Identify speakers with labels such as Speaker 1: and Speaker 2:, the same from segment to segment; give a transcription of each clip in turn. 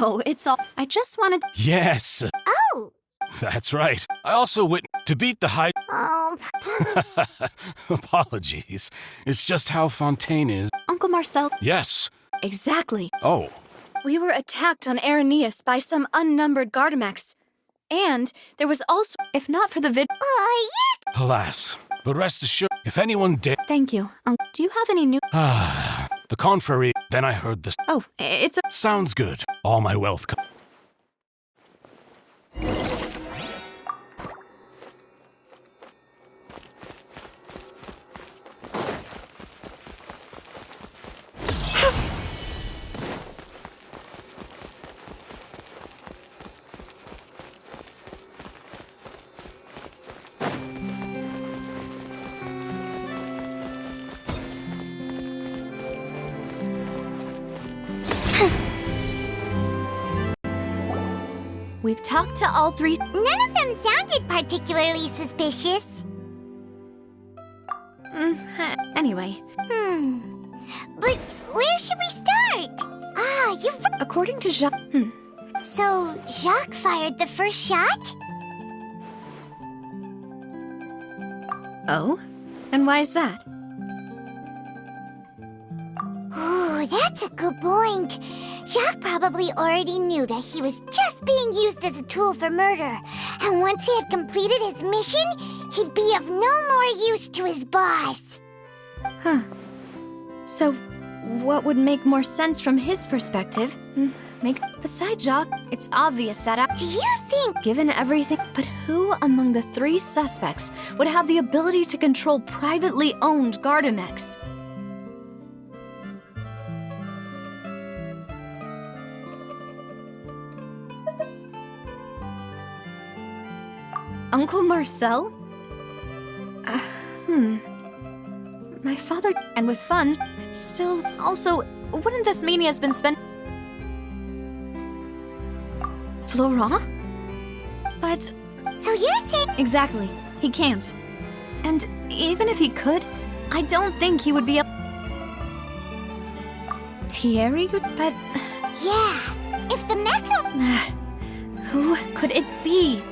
Speaker 1: Oh, it's all... I just wanted...
Speaker 2: Yes,
Speaker 3: Oh!
Speaker 2: that's right. I also to beat the high...
Speaker 3: Oh,
Speaker 2: Apologies. It's just how Fontaine is.
Speaker 1: Uncle Marcel...
Speaker 2: Yes.
Speaker 1: Exactly.
Speaker 2: Oh,
Speaker 1: We were attacked on Araneus by some unnumbered Gardamex. And there was also... If not for the
Speaker 3: oh,
Speaker 2: alas. But rest assured, if anyone dare...
Speaker 1: Thank you. Do you have any new...
Speaker 2: The confrérie. Then I heard this.
Speaker 1: Oh, it's a...
Speaker 2: Sounds good. All my wealth...
Speaker 1: We've talked to all three...
Speaker 3: None of them sounded particularly suspicious.
Speaker 1: Anyway,
Speaker 3: But where should we start? Ah, you've...
Speaker 1: according to Jacques...
Speaker 3: So, Jacques fired the first shot?
Speaker 1: Oh? And why is that?
Speaker 3: Ooh, that's a good point. Jacques probably already knew that he was just being used as a tool for murder. And once he had completed his mission, he'd be of no more use to his boss.
Speaker 1: Huh. So, what would make more sense from his perspective? Besides Jacques, it's obvious that
Speaker 3: Do you think...
Speaker 1: given everything... But who among the three suspects would have the ability to control privately owned Gardamex? Uncle Marcel? My father... And with funds, still... Also, wouldn't this mean he has been spent... Florent? But...
Speaker 3: So you're saying...
Speaker 1: Exactly. He can't. And even if he could, I don't think he would be able... Thierry? But...
Speaker 3: Yeah, if the mecha...
Speaker 1: Who could it be?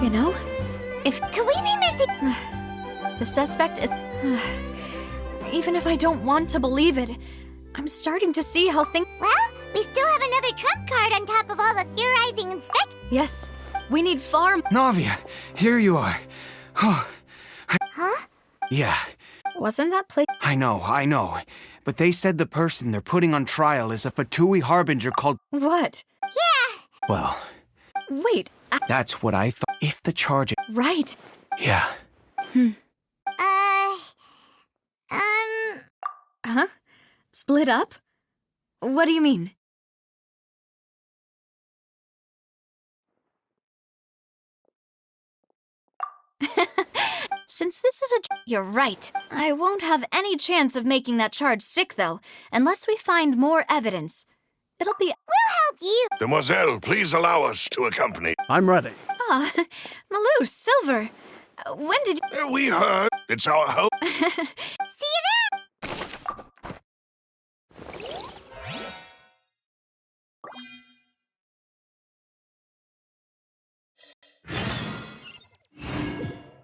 Speaker 1: You know, if...
Speaker 3: Could we be missing...
Speaker 1: The suspect is... Even if I don't want to believe it, I'm starting to see how things...
Speaker 3: Well, we still have another trump card on top of all the theorizing and spec...
Speaker 1: Yes, we need far...
Speaker 4: Navia, here you are.
Speaker 3: Huh?
Speaker 4: Yeah,
Speaker 1: Wasn't that play...
Speaker 4: I know. But they said the person they're putting on trial is a Fatui harbinger called...
Speaker 1: What?
Speaker 3: Yeah!
Speaker 4: Well,
Speaker 1: Wait,
Speaker 4: that's what I thought. If the charge...
Speaker 1: right.
Speaker 4: Yeah.
Speaker 1: Huh? Split up? What do you mean? Since this is a... You're right. I won't have any chance of making that charge stick, though, unless we find more evidence. It'll be...
Speaker 3: We'll help you!
Speaker 5: Demoiselle, please allow us to accompany.
Speaker 6: I'm ready.
Speaker 1: Ah, Malou, Silver. When did you...
Speaker 5: We heard. It's our hope.
Speaker 3: See you there!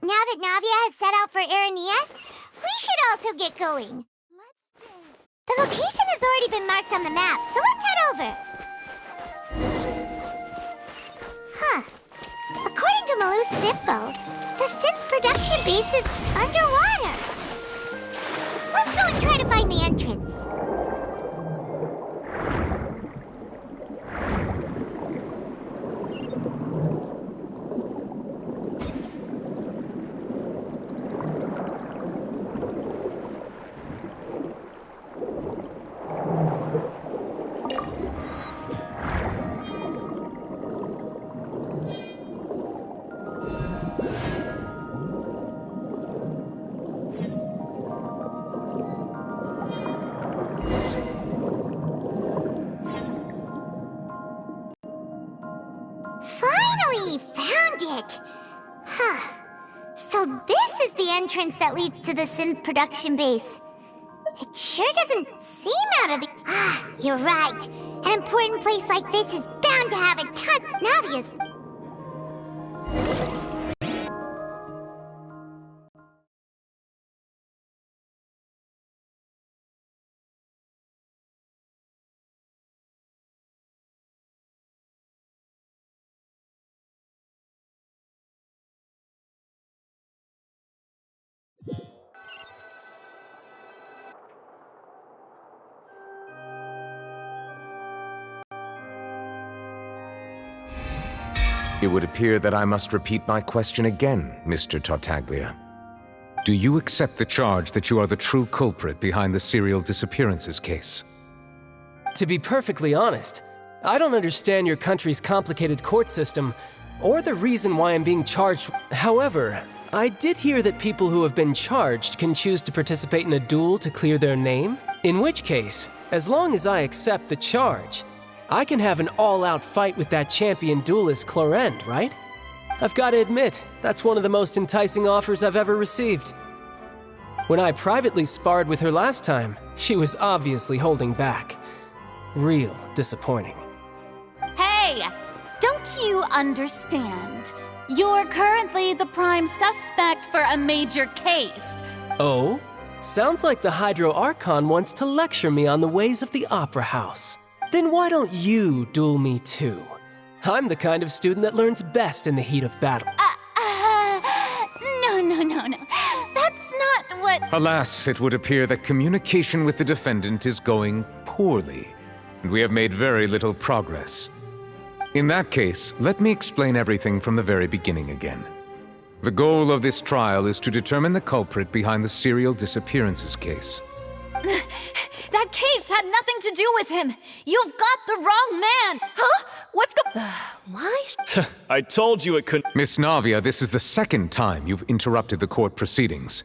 Speaker 3: Now that Navia has set out for Araneus, we should also get going. The location has already been marked on the map, so let's head over. Huh. According to Malou's info, the synth production base is underwater. Let's go and try to find the entrance. quiet. Huh. So this is the entrance that leads to the synth production base. It sure doesn't seem out of the... Ah, you're right. An important place like this is bound to have a ton... Navia's...
Speaker 6: It would appear that I must repeat my question again, Mr. Tartaglia. Do you accept the charge that you are the true culprit behind the serial disappearances case?
Speaker 7: To be perfectly honest, I don't understand your country's complicated court system, or the reason why I'm being charged. However, I did hear that people who have been charged can choose to participate in a duel to clear their name, in which case, as long as I accept the charge, I can have an all-out fight with that champion duelist Clorend, right? I've got to admit, that's one of the most enticing offers I've ever received. When I privately sparred with her last time, she was obviously holding back. Real disappointing.
Speaker 8: Hey! Don't you understand? You're currently the prime suspect for a major case.
Speaker 7: Oh? Sounds like the Hydro Archon wants to lecture me on the ways of the Opera House. Then why don't you duel me too? I'm the kind of student that learns best in the heat of battle.
Speaker 8: No. That's not what...
Speaker 6: Alas, it would appear that communication with the defendant is going poorly, and we have made very little progress. In that case, let me explain everything from the very beginning again. The goal of this trial is to determine the culprit behind the serial disappearances case.
Speaker 1: That case had nothing to do with him. You've got the wrong man.
Speaker 9: Huh? What's Why?
Speaker 10: I told you it couldn't.
Speaker 6: Miss Navia, this is the second time you've interrupted the court proceedings.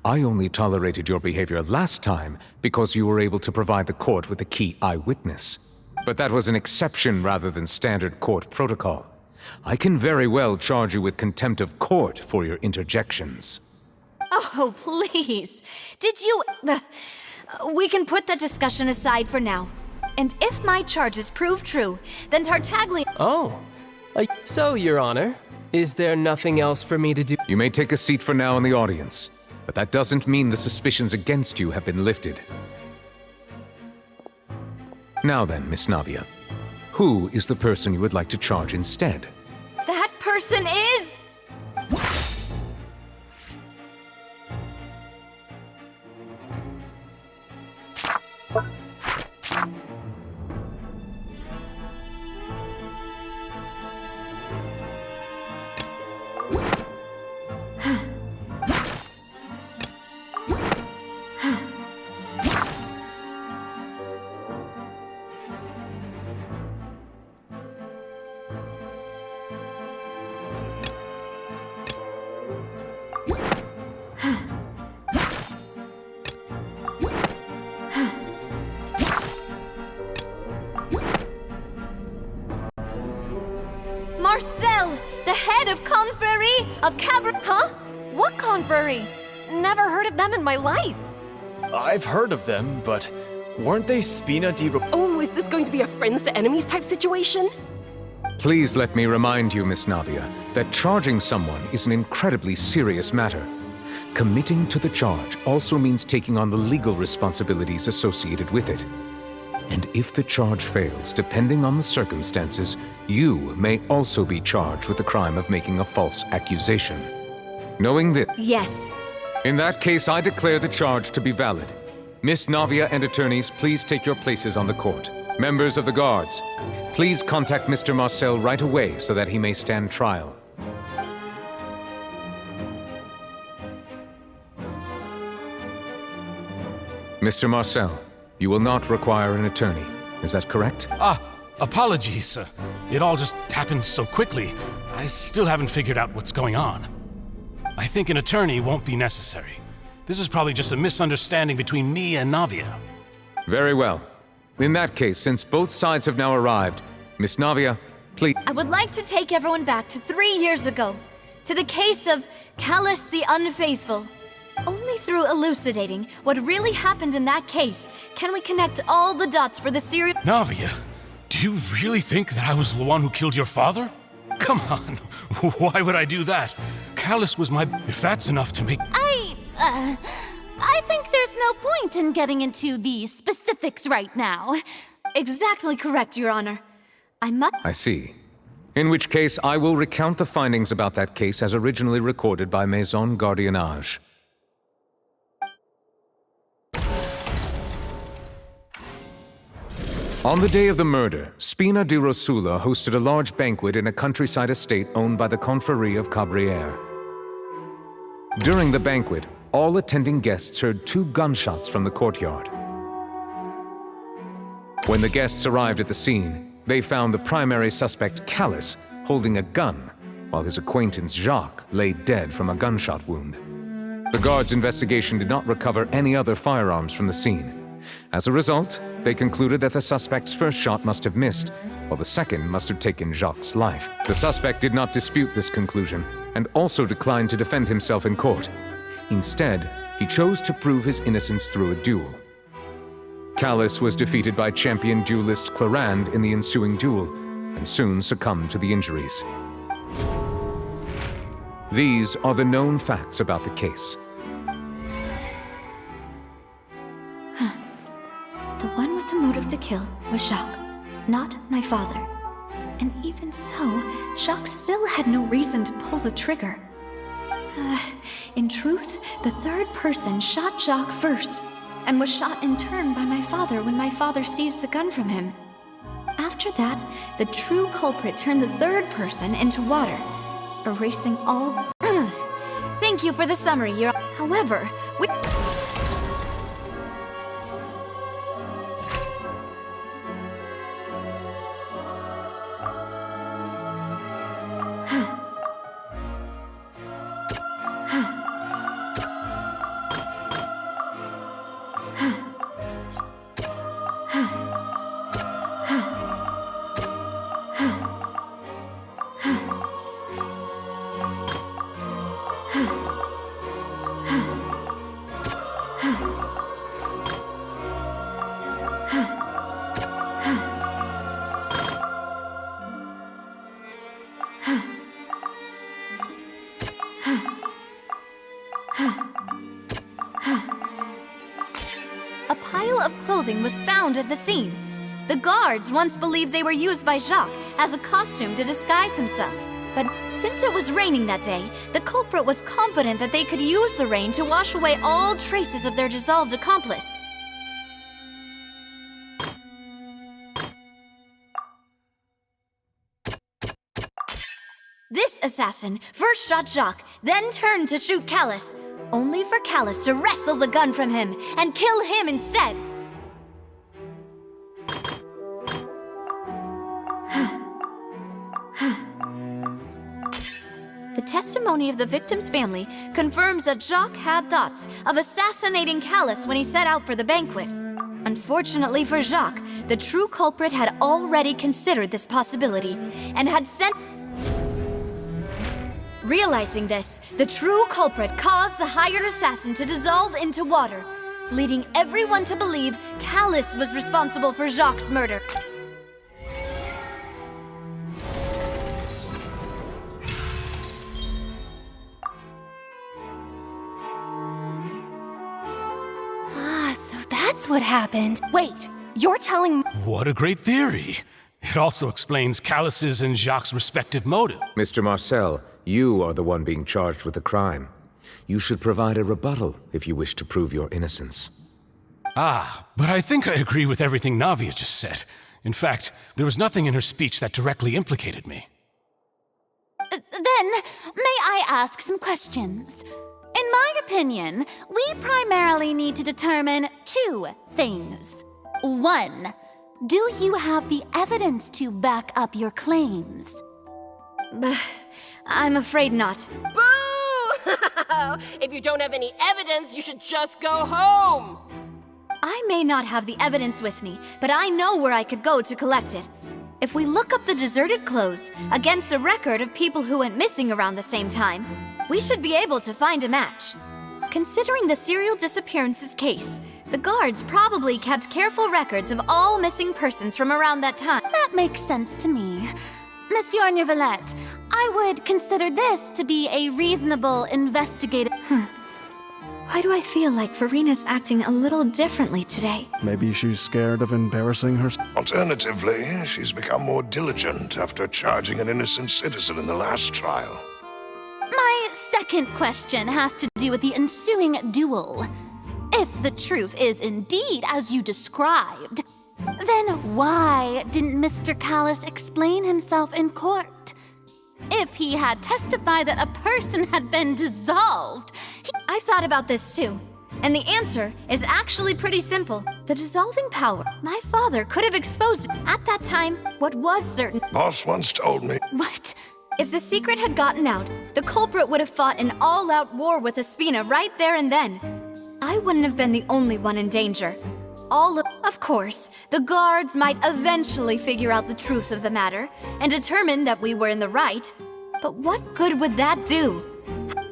Speaker 6: I only tolerated your behavior last time because you were able to provide the court with a key eyewitness. But that was an exception rather than standard court protocol. I can very well charge you with contempt of court for your interjections.
Speaker 1: Oh, please. Did you... We can put that discussion aside for now. And if my charges prove true, then Tartaglia...
Speaker 7: Oh. So, Your Honor, is there nothing else for me to do?
Speaker 6: You may take a seat for now in the audience, but that doesn't mean the suspicions against you have been lifted. Now then, Miss Navia, who is the person you would like to charge instead?
Speaker 1: That person is... Marcel, the head of Confrérie of Cabra...
Speaker 9: Huh? What confrérie? Never heard of them in my life.
Speaker 10: I've heard of them, but weren't they Spina di...
Speaker 9: Oh, is this going to be a friends to enemies type situation?
Speaker 6: Please let me remind you, Miss Navia, that charging someone is an incredibly serious matter. Committing to the charge also means taking on the legal responsibilities associated with it. And if the charge fails, depending on the circumstances, you may also be charged with the crime of making a false accusation. Knowing this...
Speaker 1: Yes.
Speaker 6: In that case, I declare the charge to be valid. Miss Navia and attorneys, please take your places on the court. Members of the guards, please contact Mr. Marcel right away so that he may stand trial. Mr. Marcel, you will not require an attorney. Is that correct?
Speaker 2: Apologies. It all just happened so quickly. I still haven't figured out what's going on. I think an attorney won't be necessary. This is probably just a misunderstanding between me and Navia.
Speaker 6: Very well. In that case, since both sides have now arrived, Miss Navia, Please.
Speaker 1: I would like to take everyone back to 3 years ago, to the case of Callus the Unfaithful. Only through elucidating what really happened in that case can we connect all the dots for the serial—
Speaker 2: Navia, do you really think that I was the one who killed your father? Come on, why would I do that? Callus was my— If that's enough to make—
Speaker 8: I think there's no point in getting into the specifics right now.
Speaker 1: Exactly correct, Your Honor.
Speaker 6: I see. In which case, I will recount the findings about that case as originally recorded by Maison Gardiennage. On the day of the murder, Spina di Rosula hosted a large banquet in a countryside estate owned by the Confrérie of Cabrières. During the banquet, all attending guests heard 2 gunshots from the courtyard. When the guests arrived at the scene, they found the primary suspect, Callus, holding a gun, while his acquaintance, Jacques, lay dead from a gunshot wound. The guards' investigation did not recover any other firearms from the scene. As a result, they concluded that the suspect's first shot must have missed, while the second must have taken Jacques' life. The suspect did not dispute this conclusion, and also declined to defend himself in court. Instead, he chose to prove his innocence through a duel. Callus was defeated by champion duelist Clarande in the ensuing duel, and soon succumbed to the injuries. These are the known facts about the case.
Speaker 1: The one with the motive to kill was Jacques, not my father. And even so, Jacques still had no reason to pull the trigger. In truth, the third person shot Jacques first, and was shot in turn by my father when my father seized the gun from him. After that, the true culprit turned the third person into water, erasing all— Thank you for the summary, Your— However, we— A pile of clothing was found at the scene. The guards once believed they were used by Jacques as a costume to disguise himself. But since it was raining that day, the culprit was confident that they could use the rain to wash away all traces of their dissolved accomplice. This assassin first shot Jacques, then turned to shoot Callus, only for Callus to wrestle the gun from him and kill him instead. The testimony of the victim's family confirms that Jacques had thoughts of assassinating Callus when he set out for the banquet. Unfortunately for Jacques, the true culprit had already considered this possibility and had sent— Realizing this, the true culprit caused the hired assassin to dissolve into water, leading everyone to believe Callus was responsible for Jacques' murder.
Speaker 9: So that's what happened. Wait, you're telling—
Speaker 2: What a great theory. It also explains Callus's and Jacques' respective motive.
Speaker 6: Mr. Marcel, you are the one being charged with the crime. You should provide a rebuttal if you wish to prove your innocence.
Speaker 2: But I think I agree with everything Navia just said. In fact, there was nothing in her speech that directly implicated me.
Speaker 8: Then, may I ask some questions? In my opinion, we primarily need to determine 2 things. 1, do you have the evidence to back up your claims?
Speaker 1: I'm afraid not.
Speaker 9: Boo! If you don't have any evidence, you should just go home.
Speaker 1: I may not have the evidence with me, but I know where I could go to collect it. if we look up the deserted clothes against a record of people who went missing around the same time, we should be able to find a match. Considering the serial disappearances case, the guards probably kept careful records of all missing persons from around that time.
Speaker 8: That makes sense to me. Monsieur Neuvillette, I would consider this to be a reasonable investigative.
Speaker 1: Why do I feel like Farina's acting a little differently today?
Speaker 11: Maybe she's scared of embarrassing herself.
Speaker 5: Alternatively, she's become more diligent after charging an innocent citizen in the last trial.
Speaker 8: My second question has to do with the ensuing duel. If the truth is indeed as you described, then why didn't Mr. Callis explain himself in court? If he had testified that a person had been dissolved,
Speaker 1: I've thought about this too, and the answer is actually pretty simple. The dissolving power. My father could have exposed it. At that time, what was certain.
Speaker 5: Boss once told me.
Speaker 8: What?
Speaker 1: If the secret had gotten out, the culprit would have fought an all-out war with Espina right there and then. I wouldn't have been the only one in danger. Of course, the guards might eventually figure out the truth of the matter and determine that we were in the right. But what good would that do?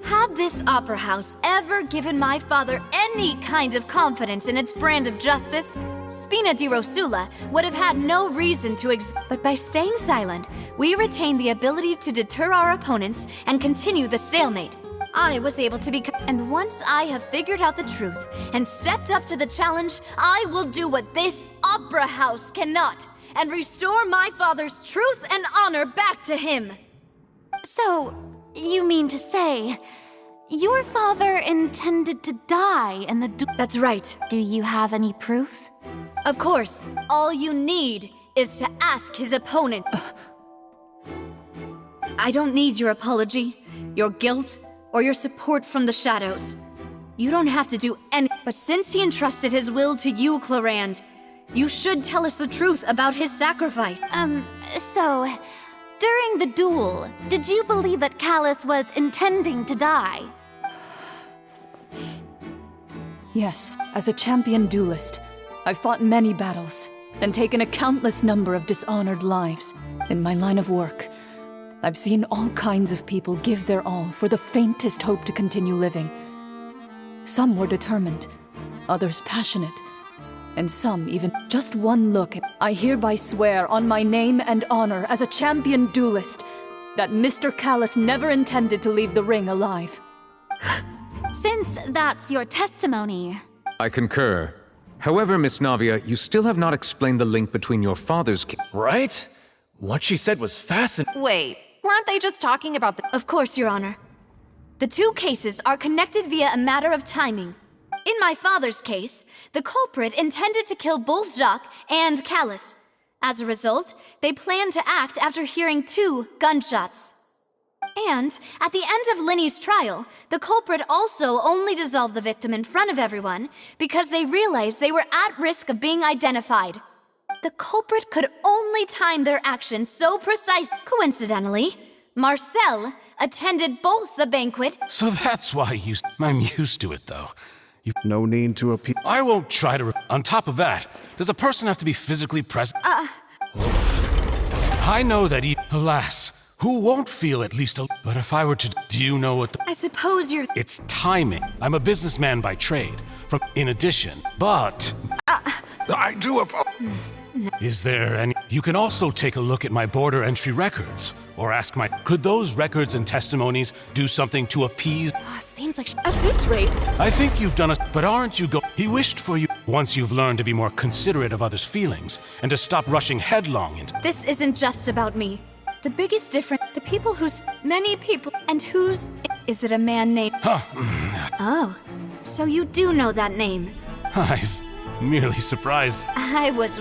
Speaker 1: Had this opera house ever given my father any kind of confidence in its brand of justice, Spina di Rosula would have had no reason to But by staying silent, we retain the ability to deter our opponents and continue the stalemate. I was able to and once I have figured out the truth and stepped up to the challenge, I will do what this opera house cannot and restore my father's truth and honor back to him.
Speaker 8: So, you mean to say, your father intended to die in the
Speaker 1: That's right.
Speaker 8: Do you have any proof?
Speaker 1: Of course, all you need is to ask his opponent. I don't need your apology, your guilt, or your support from the shadows. You don't have to do any. But since he entrusted his will to you, Clarand, you should tell us the truth about his sacrifice.
Speaker 8: So, during the duel, did you believe that Callis was intending to die?
Speaker 12: Yes, as a champion duelist, I've fought many battles and taken a countless number of dishonored lives. In my line of work, I've seen all kinds of people give their all for the faintest hope to continue living. Some were determined, others passionate, and some even just one look at. I hereby swear on my name and honor as a champion duelist that Mr. Callis never intended to leave the ring alive.
Speaker 8: Since that's your testimony...
Speaker 6: I concur. However, Miss Navia, you still have not explained the link between your father's
Speaker 10: Right? What she said was fascinating.
Speaker 13: Wait, weren't they just talking about the...
Speaker 1: Of course, Your Honor. The two cases are connected via a matter of timing. In my father's case, the culprit intended to kill both Jacques and Callis. As a result, they planned to act after hearing 2 gunshots. And at the end of Linny's trial, the culprit also only dissolved the victim in front of everyone because they realized they were at risk of being identified. The culprit could only time their actions so precise. Coincidentally, Marcel attended both the banquet.
Speaker 2: So that's why I'm used to it, though.
Speaker 11: No need to appeal.
Speaker 2: I won't try to... On top of that, does a person have to be physically present? I know that alas, who won't feel at least a... But if I were to... Do you know what
Speaker 1: I suppose you're...
Speaker 2: It's timing. I'm a businessman by trade. In addition, but...
Speaker 5: I do
Speaker 2: Is there any... You can also take a look at my border entry records. Or ask Could those records and testimonies do something to appease...
Speaker 13: Seems like at this rate...
Speaker 2: I think you've done But aren't you He wished for you... Once you've learned to be more considerate of others' feelings, and to stop rushing headlong into...
Speaker 1: This isn't just about me. The biggest difference... The people whose... Many people... And whose... Is it a man named... Oh. So you do know that name.
Speaker 2: I've merely surprised...
Speaker 1: I was...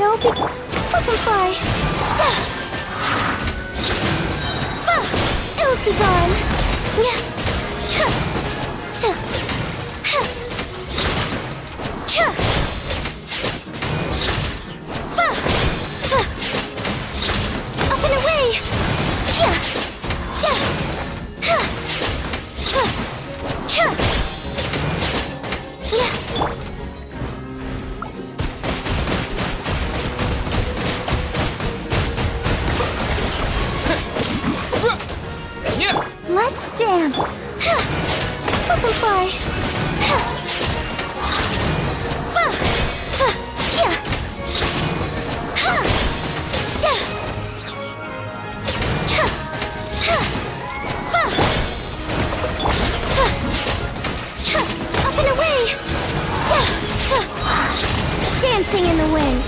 Speaker 3: show be... Fly! Ills be gone! Up and away! Let's dance! Fly! Up and away! Dancing in the wind!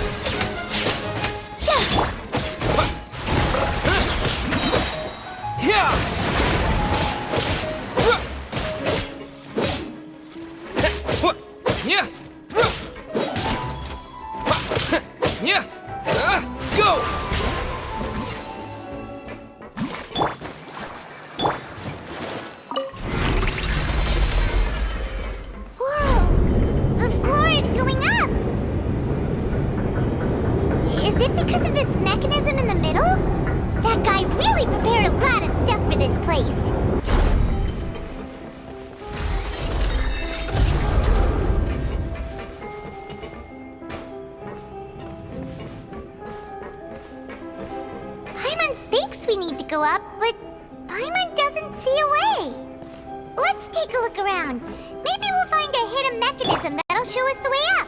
Speaker 10: Go!
Speaker 3: Whoa! The floor is going up! Is it because of this mechanism in the middle? That guy really prepared a lot of stuff for this place. Paimon thinks we need to go up, but Paimon doesn't see a way. Let's take a look around. Maybe we'll find a hidden mechanism that'll show us the way up.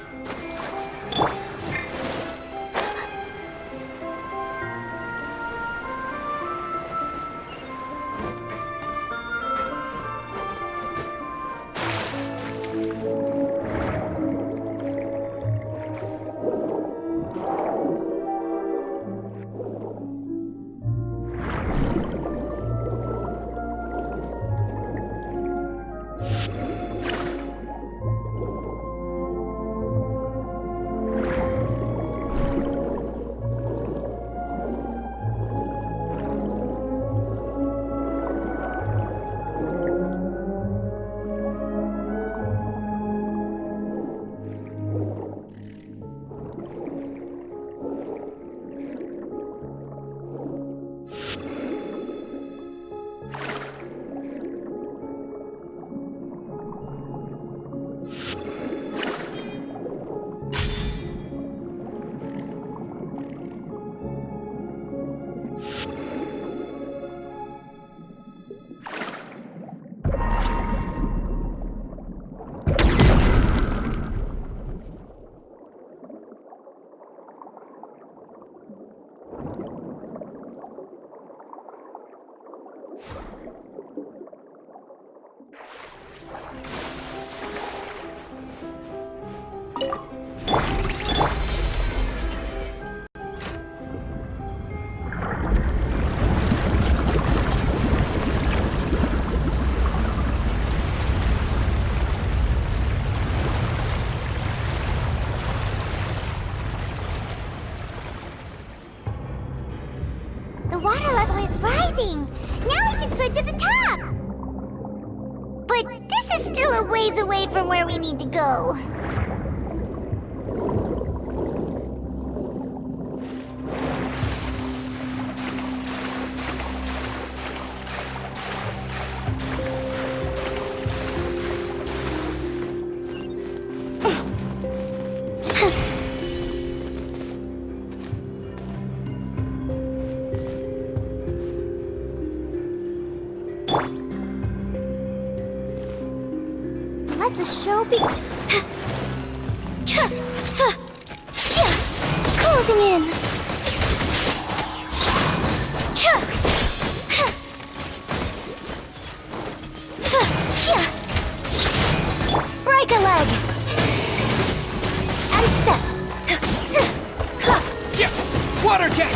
Speaker 3: The water level is rising! Now we can swim to the top! But this is still a ways away from where we need to go. Let the show be... Closing in. Break a leg. And step.
Speaker 10: Water jet!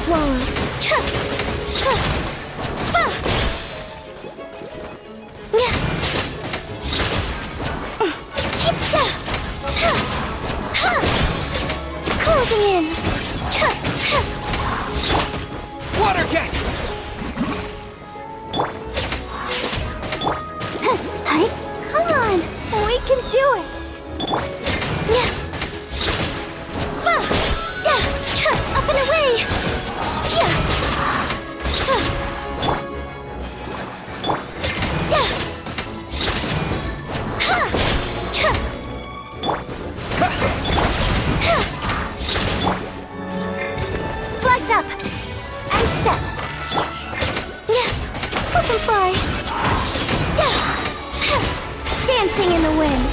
Speaker 3: swallow. Closing in.
Speaker 4: Water jet!
Speaker 3: Hey, come on, we can do it. Up and away. Flags up and step. Flip and fly. Dancing in the wind.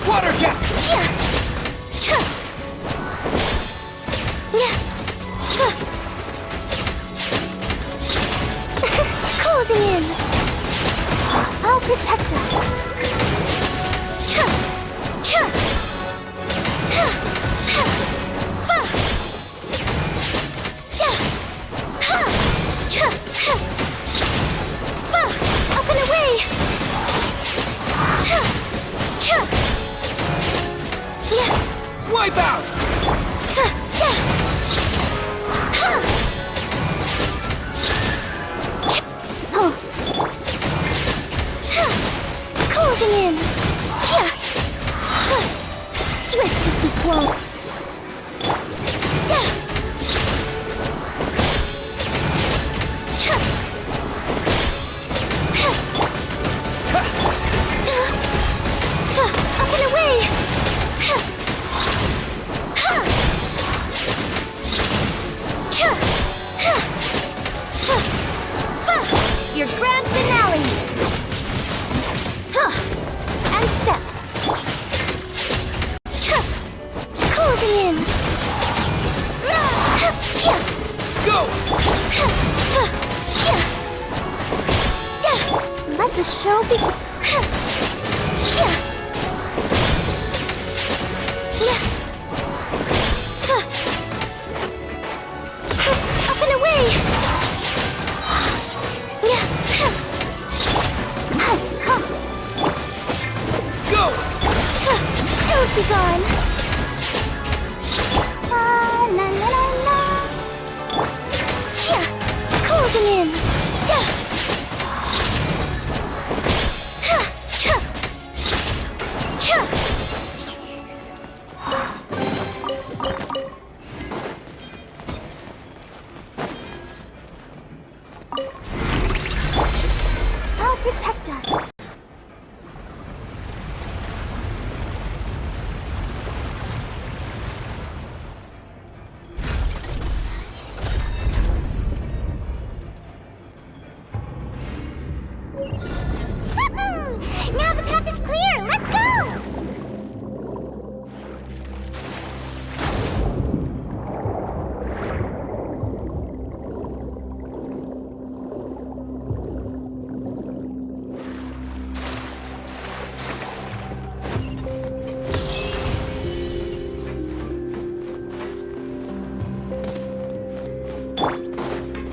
Speaker 4: Water jet!
Speaker 3: Closing in. I'll protect us. Up and away.
Speaker 4: Wipe out!
Speaker 3: Closing in. Swift as the swallow. Up and away. Your grand finale. And step. Closing in.
Speaker 4: Go!
Speaker 3: Let the show begin. Up and away.
Speaker 4: Go!
Speaker 3: Those be gone. La la la la. Closing in. I'll protect us. Now the path is clear. Let's go.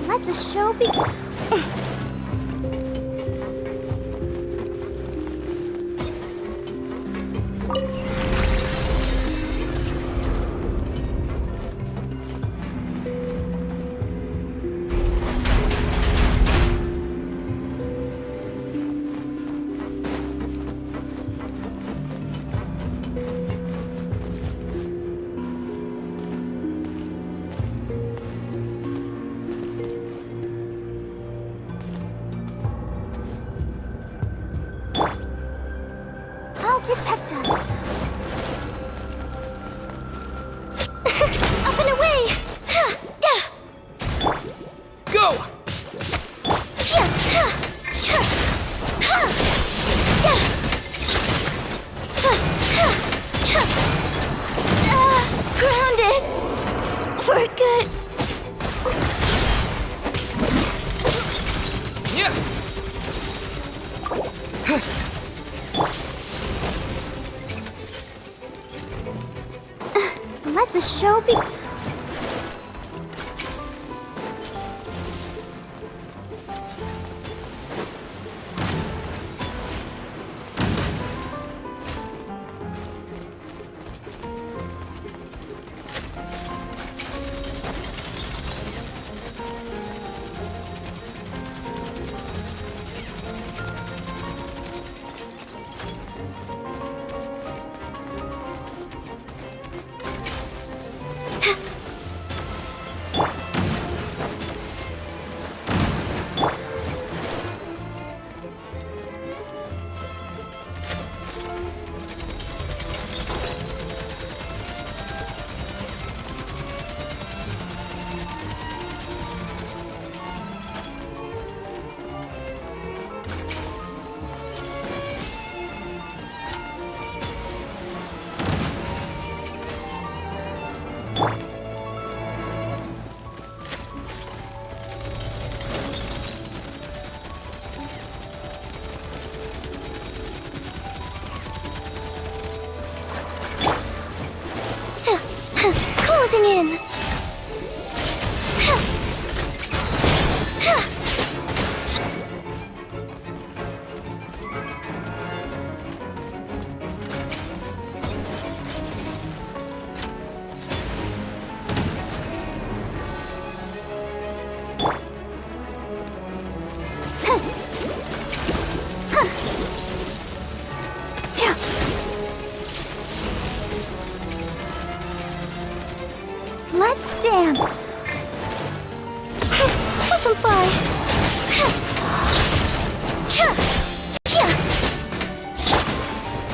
Speaker 3: Let the show begin. I'll protect us. Up and away.
Speaker 4: Go!
Speaker 3: Grounded. For good.
Speaker 4: Yeah!
Speaker 3: Let the show be. Closing in. Let's dance. Butterfly.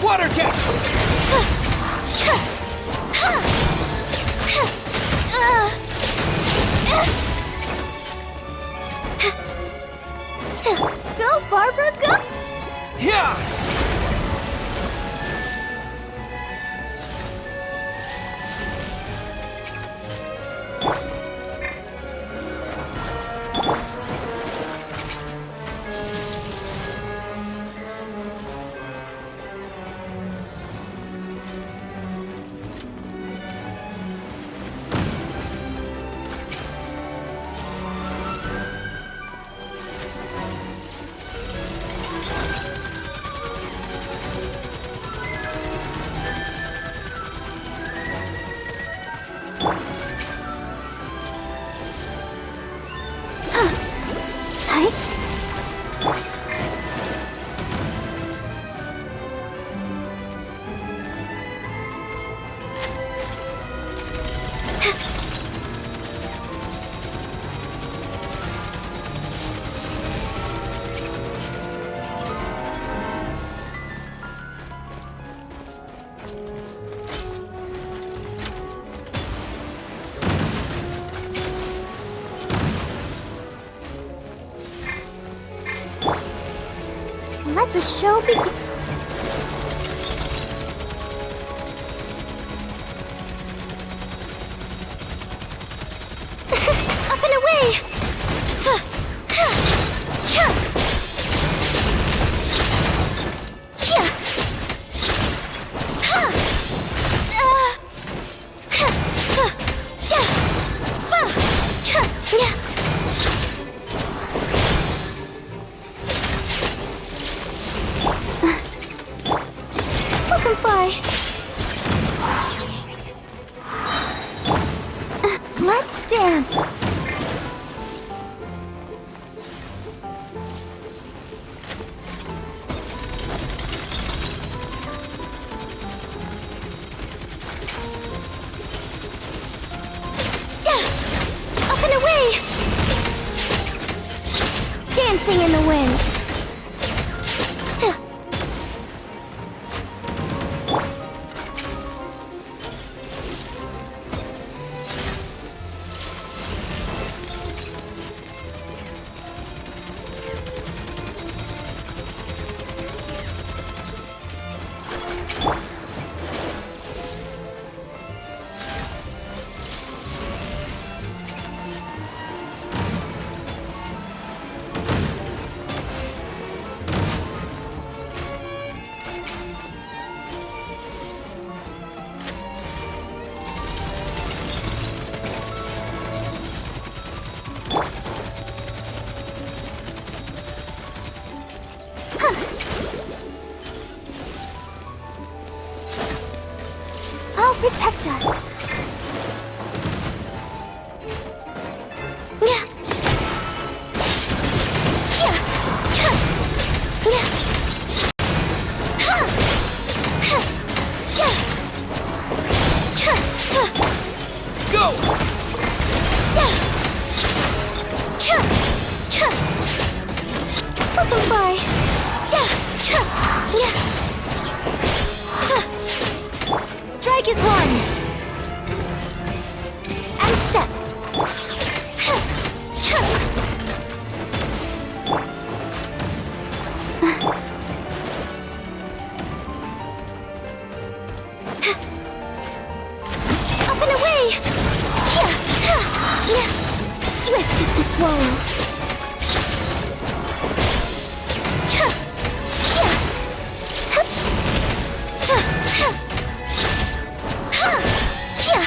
Speaker 10: Water jet!
Speaker 3: Go, Barbara, go!
Speaker 10: Yeah!
Speaker 3: Let the show begin. Up and away! Let's dance. Up and away. Dancing in the wind. protect us. Yeah. Yeah. Cha. Yeah. Ha. Ha. Yeah. Cha. Ha.
Speaker 10: Go!
Speaker 3: Yeah. Cha. Cha. Fucking fly. Yeah. Cha. Yeah. Ha. Strike is one. And step. Ha. Cha. Up and away! Yeah, ha, yeah. Swift is the swallow. Cha, yeah. Hup. Fa, ha. Ha, yeah.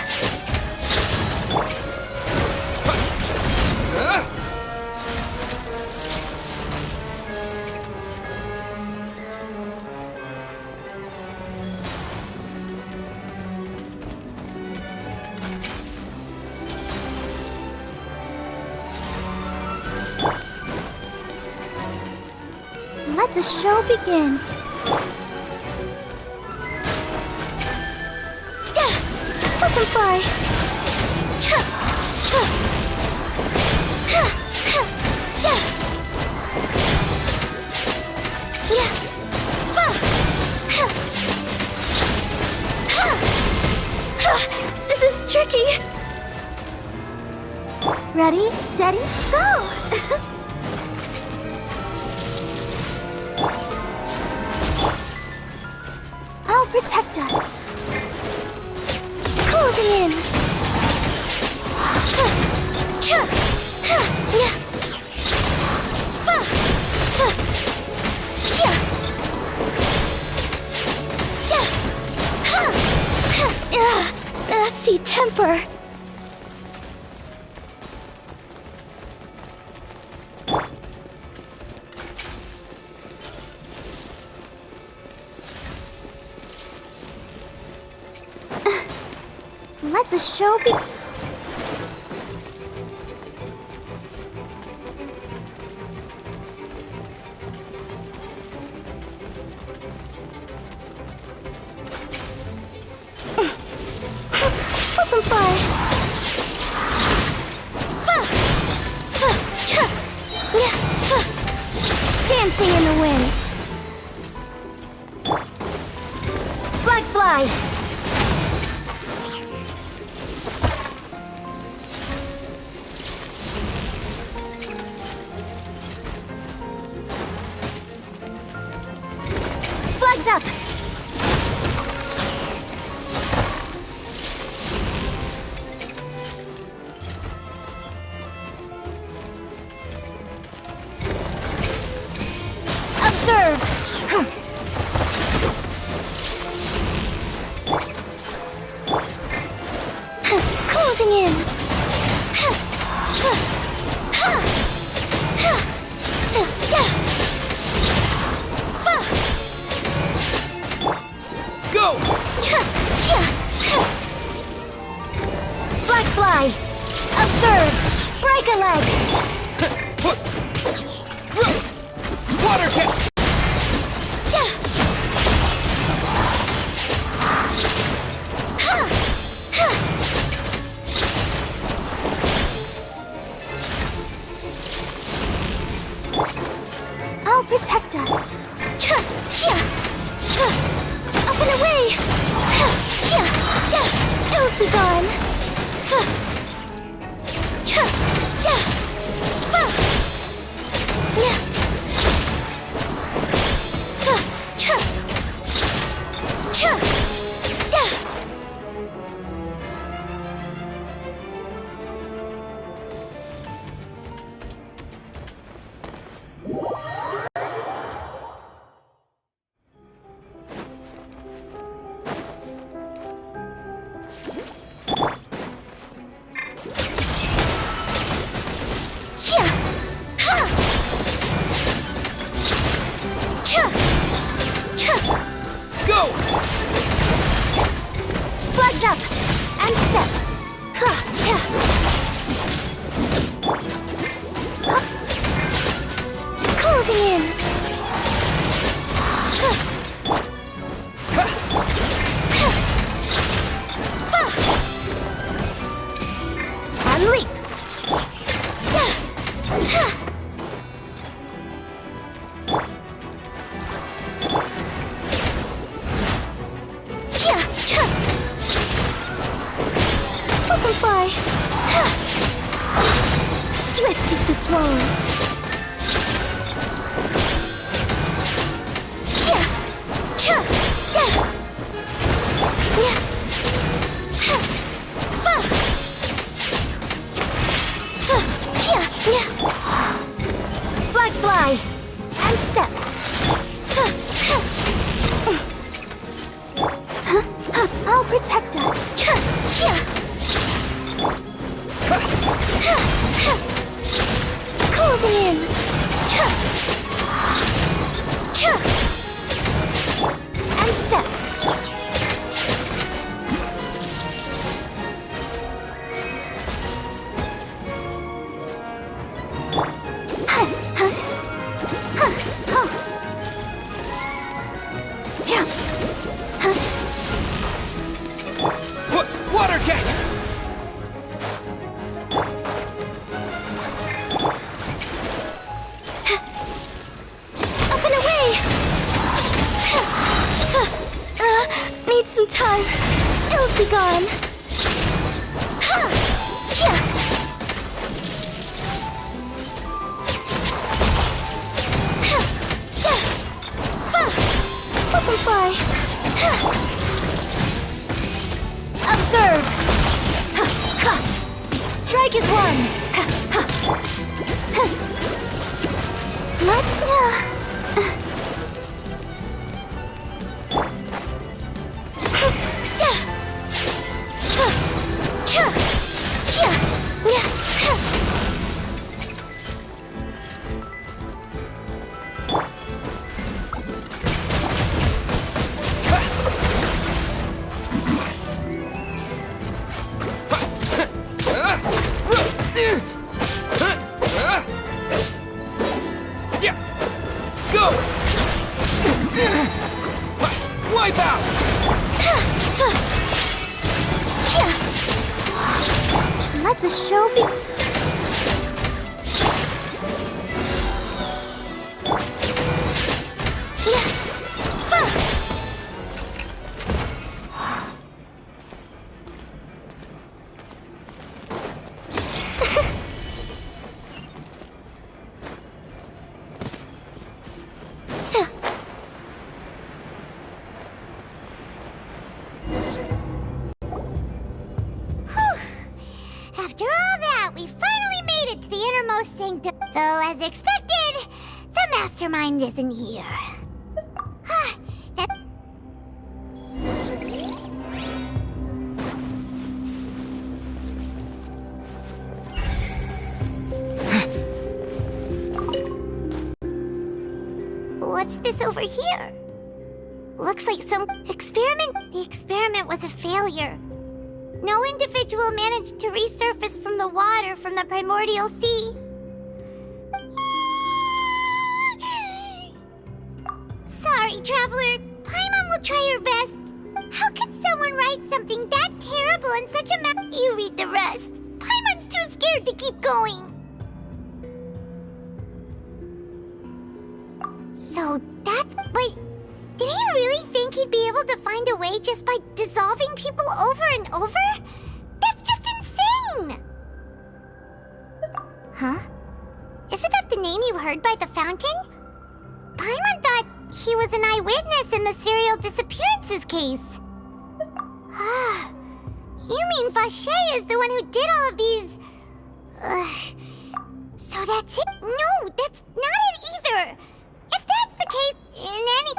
Speaker 3: Let the show begin. Yeah, fucking fly. Cha, fa, ha, ha, yeah, yeah, fa, ha, ha, ha. This is tricky. Ready, steady, go. I'll protect us. Closing in. Fa, cha, ha, yeah. Fa, fa, yeah. Yeah. Ha, ha, nasty temper. Let the show be. Open fire. Fa, fa, cha, yeah, fa. Dancing in the wind. Flags fly. Flags up! Observe! Closing in! Yeah!
Speaker 10: Go!
Speaker 3: Black fly! Observe! Break a leg!
Speaker 10: Water tip!
Speaker 3: Yeah! Ha! Ha! I'll protect us. Cha! Yeah! Ha! Up and away! Ha! Yeah! Yeah! Ills be gone! Fa! Cha! Yeah! Fa! Yeah! Fa! Cha! Cha! Yeah! and step. Closing in. And leap. Butterfly. Swift is the swallow. Flag fly and step. I'll protect her. Closing in. And step.
Speaker 10: Water jet!
Speaker 3: Up and away! Need some time. Ills be gone. Butterfly. Observe. Strike is one. Let
Speaker 10: Go! Wipe out!
Speaker 3: Let the show be. After all that, we finally made it to the innermost sanctum. Though, as expected, the mastermind isn't here. What's this over here? Looks like some experiment. The experiment was a failure. No individual managed to resurface from the water from the primordial sea. Sorry, traveler. Paimon will try her best. How can someone write something that terrible in such a map? You read the rest. Paimon's too scared to keep going. So that's... Wait, did he really think he'd be able to find a way just by dissolving people over and over? That's just insane! Huh? Isn't that the name you heard by the fountain? Paimon thought he was an eyewitness in the serial disappearances case. Ah, you mean Vache is the one who did all of these... So that's it? No, that's not it either! If that's the case, in any...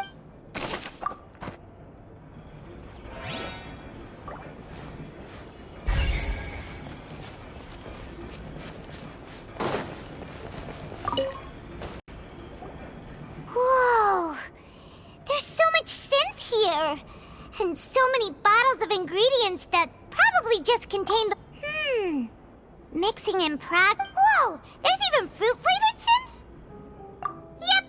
Speaker 3: Whoa! There's so much synth here! And so many bottles of ingredients that probably just contain the... Mixing in prog... Whoa! There's even fruit-flavored synth? Yep.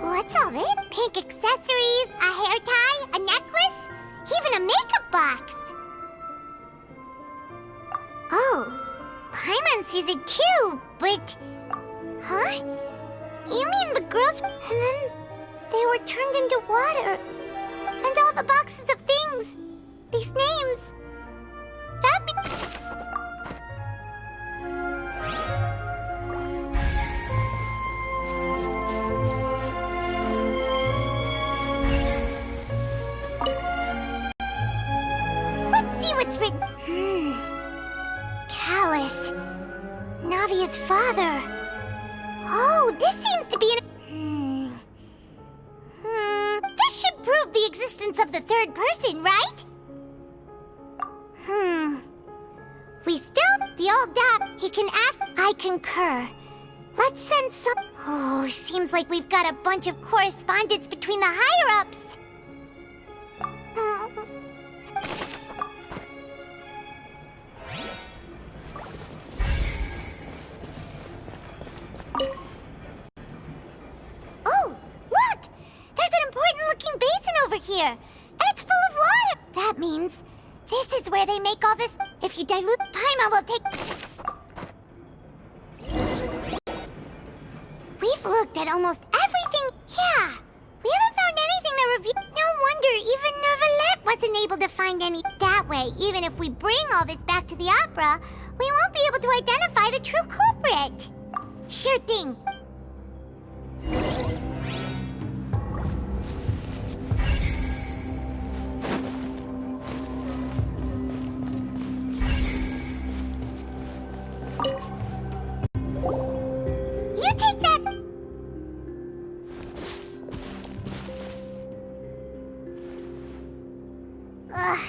Speaker 3: What's all this? Pink accessories, a hair tie, a necklace, even a makeup box. Oh, Paimon sees it too, but... Huh? You mean the girls... And then they were turned into water. And all the boxes of things. These names. That Let's see what's written. Callus. Navia's father. Oh, this seems to be an... This should prove the existence of the third person, right? We still... The old dad, he can act... I concur. Let's send some... Oh, seems like we've got a bunch of correspondence between the higher-ups. Oh, look! There's an important-looking basin over here, and it's full of water. That means this is where they make all this. If you dilute Paimon, will take. We've looked at almost everything. Yeah, we haven't found anything that reveals. No wonder even Nervalette wasn't able to find any. That way, even if we bring all this back to the opera, we won't be able to identify the true culprit. Sure thing. You take that. Ugh.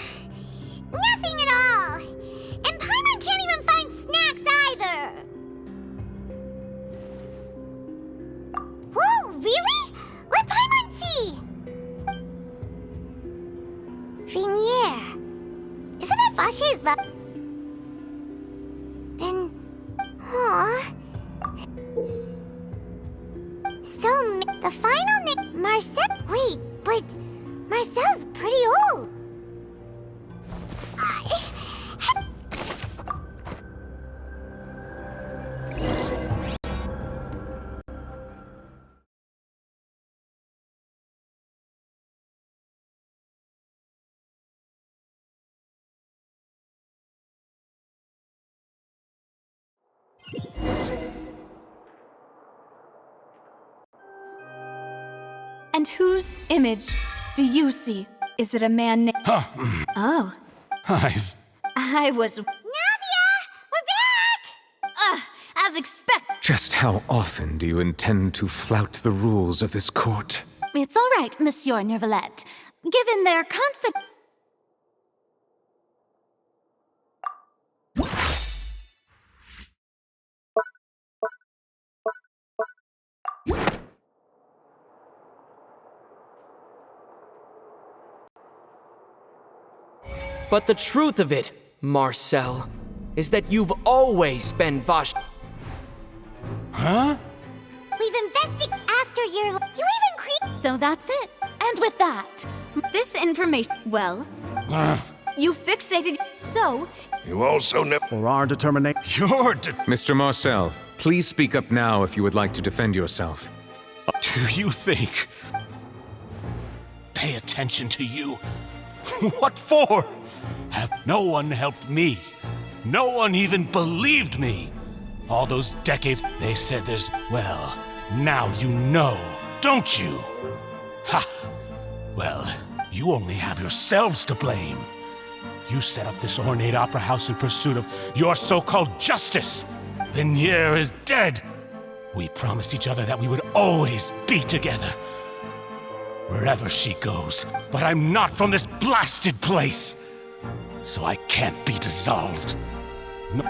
Speaker 3: Nothing at all. And Paimon can't even find snacks either. Whoa, really? Let Paimon see. Vinier. Isn't that Vache's love? Then... Aw. So, the final name... Marcel... Wait, but... Marcel's pretty old.
Speaker 1: And whose image do you see? Is it a man named... Oh. I was...
Speaker 3: Navia! We're back!
Speaker 8: As expected.
Speaker 6: Just how often do you intend to flout the rules of this court?
Speaker 8: It's all right, Monsieur Nervalette. Given their confidence...
Speaker 10: But the truth of it, Marcel, is that you've always been Vache.
Speaker 2: Huh?
Speaker 3: We've invested after your... You even creeped...
Speaker 8: So that's it. And with that...
Speaker 1: This information... Well... You fixated... So...
Speaker 5: You also never...
Speaker 11: For our determination...
Speaker 6: Mr. Marcel, please speak up now if you would like to defend yourself.
Speaker 2: Do you think... Pay attention to you? What for? Have no one helped me? No one even believed me. All those decades, they said there's... Well, now you know, don't you? Ha! Well, you only have yourselves to blame. You set up this ornate opera house in pursuit of your so-called justice. Vinier is dead. We promised each other that we would always be together. wherever she goes. But I'm not from this blasted place, so I can't be dissolved. No.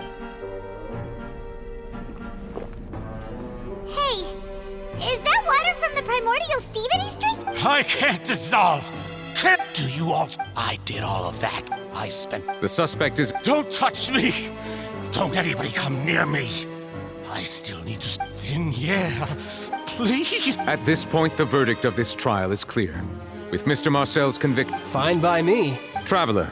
Speaker 3: Hey, is that water from the primordial sea that he's drinking?
Speaker 2: I can't dissolve! Can't do you all. I did all of that. I spent.
Speaker 6: The suspect is.
Speaker 2: Don't touch me! Don't anybody come near me! I still need to. Yeah, please.
Speaker 6: At this point, the verdict of this trial is clear. With Mr. Marcel's conviction.
Speaker 7: Fine by me.
Speaker 6: Traveler.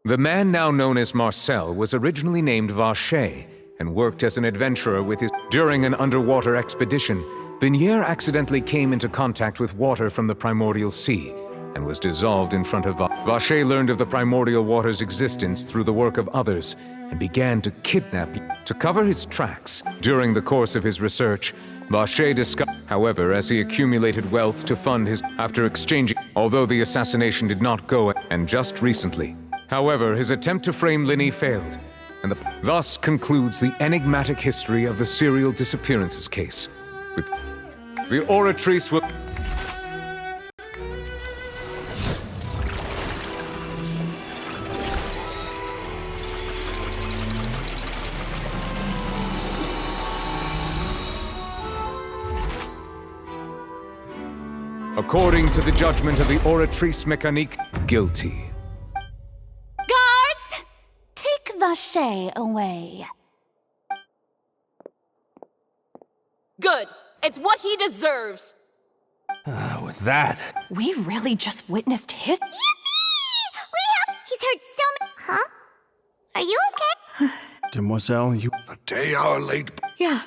Speaker 6: The man now known as Marcel was originally named Vacher and worked as an adventurer with his. During an underwater expedition, Vignier accidentally came into contact with water from the primordial sea and was dissolved in front of Vacher learned of the primordial water's existence through the work of others and began to kidnap to cover his tracks. During the course of his research, Vacher discovered, however, as he accumulated wealth to fund his after exchanging, although the assassination did not go, and just recently. However, his attempt to frame Linny failed, and thus concludes the enigmatic history of the serial disappearances case. With the Oratrice will. According to the judgment of the Oratrice Mécanique, guilty.
Speaker 8: Guards! Take Vacher away.
Speaker 9: Good. It's what he deserves.
Speaker 2: With that.
Speaker 13: We really just witnessed his.
Speaker 3: Yippee! We help. He's heard so many. Huh? Are you okay?
Speaker 11: Demoiselle, you.
Speaker 5: The day our late.
Speaker 1: Yeah.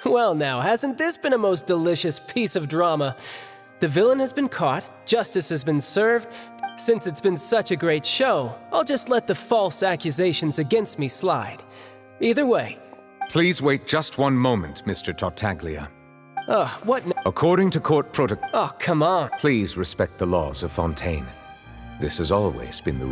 Speaker 7: Well now, hasn't this been a most delicious piece of drama? The villain has been caught, justice has been served. Since it's been such a great show, I'll just let the false accusations against me slide. Either way.
Speaker 6: Please wait just one moment, Mr. Tartaglia.
Speaker 7: What n-
Speaker 6: According to court protocol.
Speaker 7: Oh, come on.
Speaker 6: Please respect the laws of Fontaine. This has always been the rule.